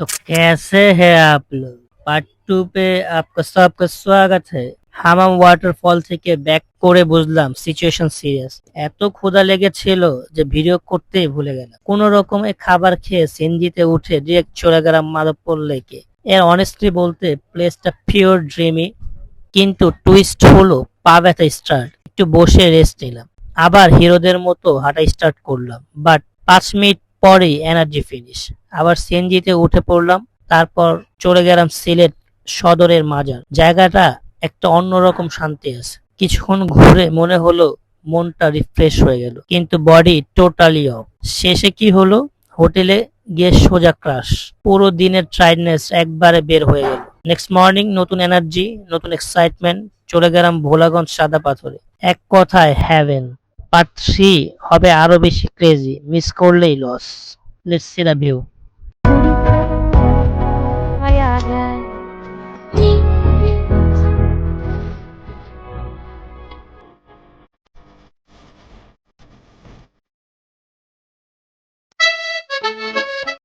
तो कैसे हैं आप लोग? পার্ট 2 पे आपका सबका स्वागत है। হামাম ওয়াটারফল থেকে ব্যাক করে বুঝলাম সিচুয়েশন সিরিয়াস। এত ক্ষুধা লেগেছিল যে ভিডিও করতেই ভুলে গেলাম। কোন রকমে খাবার খেয়ে সিএনজিতে উঠে ডিরেক্ট চলে গেলাম মাধবপুর লেকে। এর অনেস্টলি বলতে প্লেসটা পিওর ড্রিমি, কিন্তু টুইস্ট হলো পা ব্যথা স্টার্ট। একটু বসে রেস্ট নিলাম, আবার হিরোদের মতো হাঁটা স্টার্ট করলাম, বাট 5 মিনিট পরেই এনার্জি ফিনিশ। আবার সিএনজিতে উঠে পড়লাম, তারপর চলে গেলাম সিলেট সদরের মাজার। জায়গাটা একটা অন্যরকম শান্তি আছে। কিছুক্ষণ ঘুরে মনে হলো মনটা রিফ্রেশ হয়ে গেল, কিন্তু বডি টোটালি অফ। শেষে কি হলো, হোটেলে গিয়ে সোজা ক্রাশ। পুরো দিনের টায়ার্ডনেস একবারে বের হয়ে গেল। নেক্সট মর্নিং নতুন এনার্জি, নতুন এক্সাইটমেন্ট। চলে গেলাম ভোলাগঞ্জ সাদা পাথরে। এক কথায় হ্যাভেন। পার্ট 3 হবে আরো বেশি ক্রেজি, মিস করলেই loss. Let's see the view.